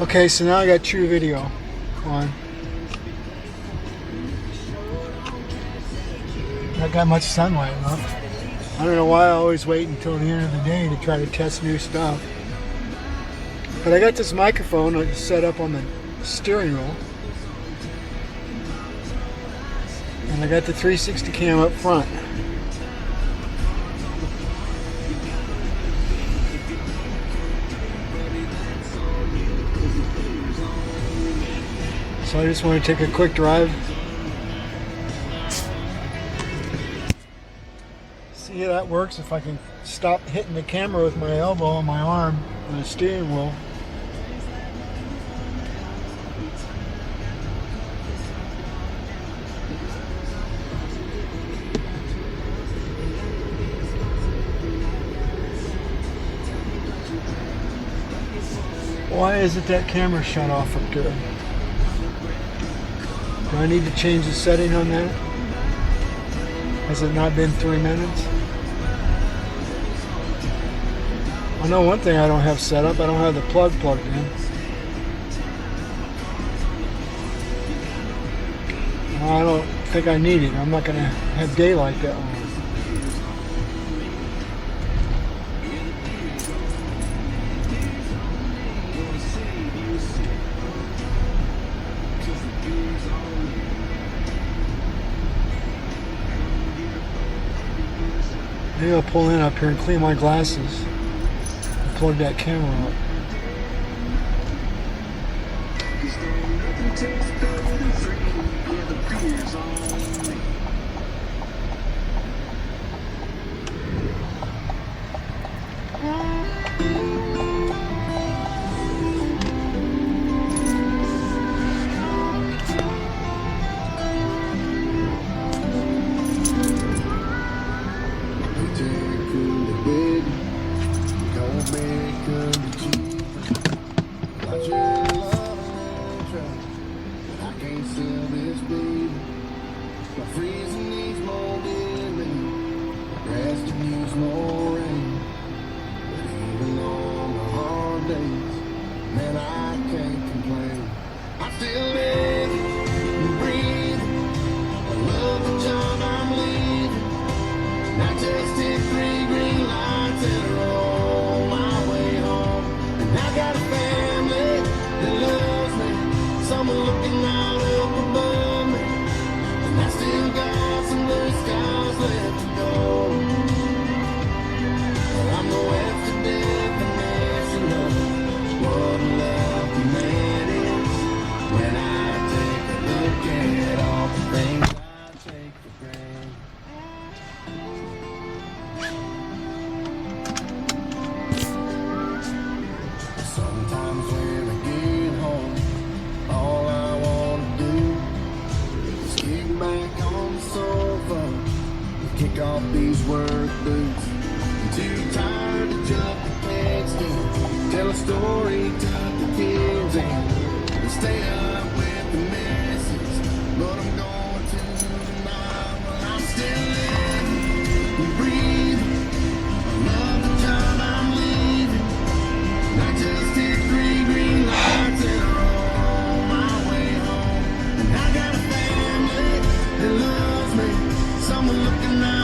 Okay, so now I got true video on. Not got much sunlight enough. I don't know why I always wait until the end of the day to try to test new stuff. But I got this microphone set up on the steering wheel. And I got the 360 cam up front. So I just want to take a quick drive. See how that works if I can stop hitting the camera with my elbow on my arm on the steering wheel. Why isn't that camera shut off up there? Do I need to change the setting on that? Has it not been 3 minutes? I know one thing I don't have set up. I don't have the plug plugged in. I don't think I need it. I'm not going to have daylight that long. Maybe I'll pull in up here and clean my glasses and plug that camera up. These work boots. I'm too tired to jump the fence and tell a story to the kids and stay up with the missus. But I'm going to tonight while I'm still living and breathing. I love the job I'm leaving. And I just hit 3 green lights and are on my way home. And I got a family that loves me. Someone looking out.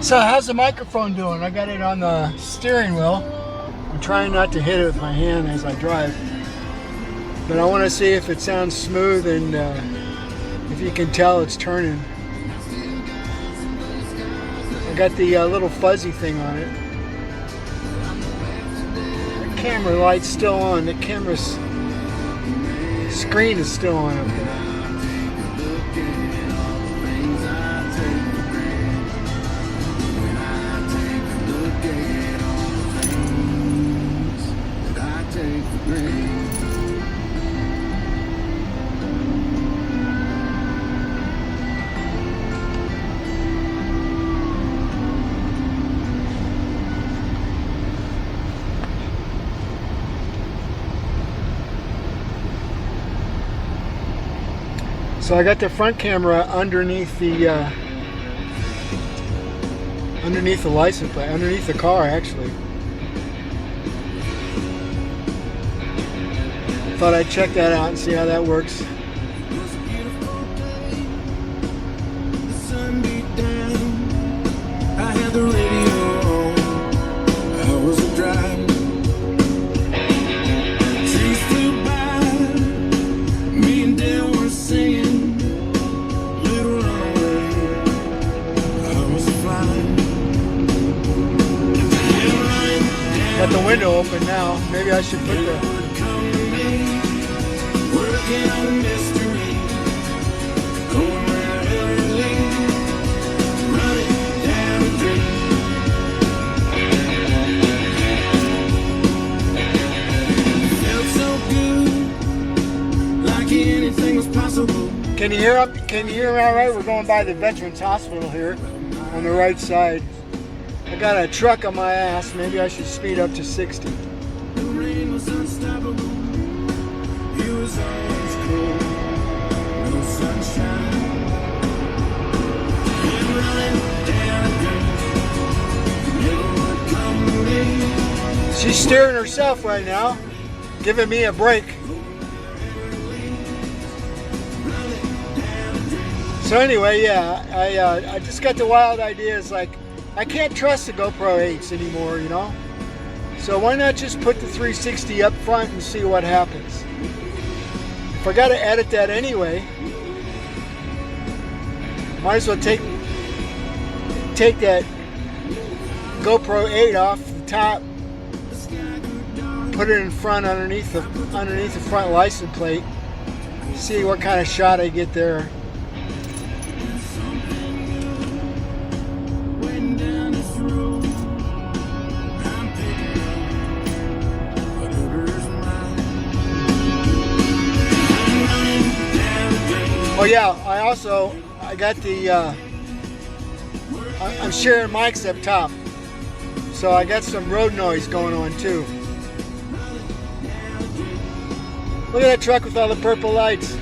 So how's the microphone doing? I got it on the steering wheel. I'm trying not to hit it with my hand as I drive. But I want to see if it sounds smooth and if you can tell it's turning. I got the little fuzzy thing on it. The camera light's still on. The camera's screen is still on up there. So I got the front camera underneath the license plate, underneath the car actually. Thought I'd check that out and see how that works. I had the radio on. I was driving. Trees flew by. Me and Dan were singing. Little runaway. I was flying. Got the window open now. Maybe I should put the working on a mystery. Going where it leads. Running down a dream. Felt so good, like anything was possible. Can you hear up? Can you hear me all right? We're going by the Veterans Hospital here on the right side. I got a truck on my ass. Maybe I should speed up to 60. The rain was unstoppable. It was always cold. No sunshine. Been running down a dream. Never would come to me. She's steering herself right now, giving me a break. So anyway, yeah, I just got the wild ideas. Like, I can't trust the GoPro 8s anymore, you know. So why not just put the 360 up front and see what happens? If I got to edit that anyway, might as well take that GoPro 8 off the top, put it in front underneath the front license plate, see what kind of shot I get there. Oh yeah, I got the, I'm sharing mics up top. So I got some road noise going on too. Look at that truck with all the purple lights.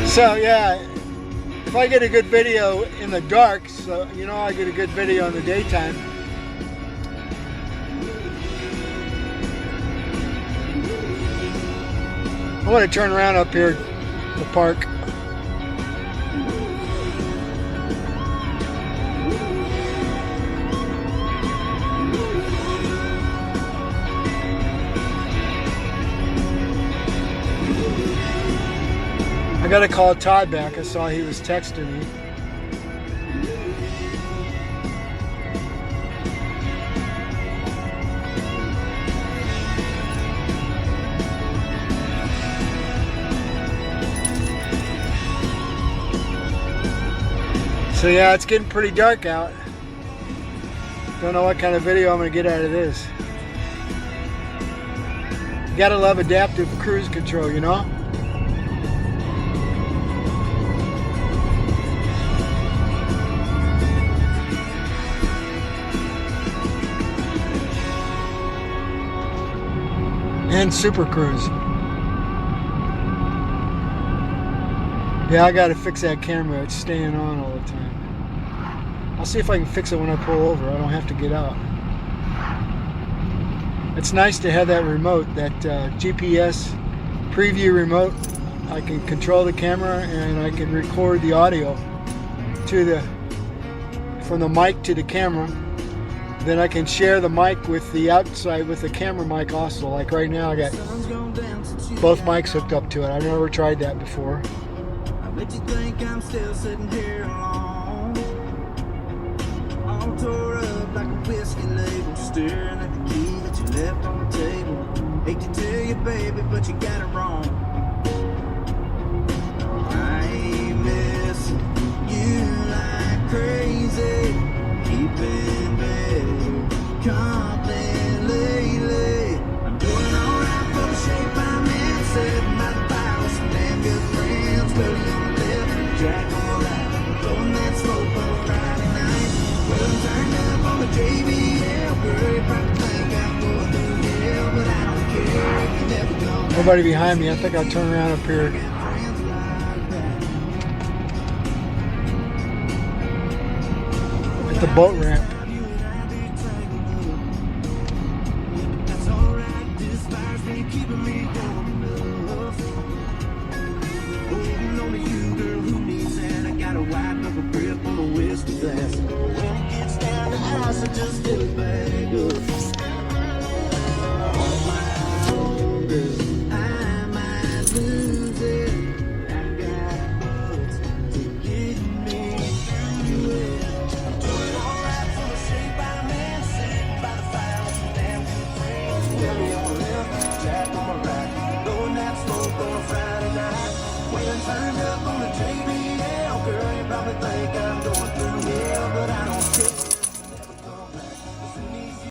So yeah, if I get a good video in the dark, so you know I get a good video in the daytime. I want to turn around up here in the park. I gotta call Todd back. I saw he was texting me. So yeah, it's getting pretty dark out. Don't know what kind of video I'm gonna get out of this. You gotta love adaptive cruise control, you know? And Super Cruise. Yeah, I gotta fix that camera. It's staying on all the time. I'll see if I can fix it when I pull over. I don't have to get out. It's nice to have that remote, that GPS preview remote. I can control the camera and I can record the audio to from the mic to the camera. Then I can share the mic with the outside with the camera mic also. Like right now I got both mics hooked up to it. I've never tried that before. I bet you think I'm still sitting here alone, all tore up like a whiskey label, staring at the key that you left on the table. Hate to tell you, baby, but you got it wrong. I ain't missing you like crazy, keeping company lately. I'm doing alright for the shape I'm in, said my Nobody behind me. I think I'll turn around up here. At the boat ramp. Turned up on the JBL, girl, you probably think I'm going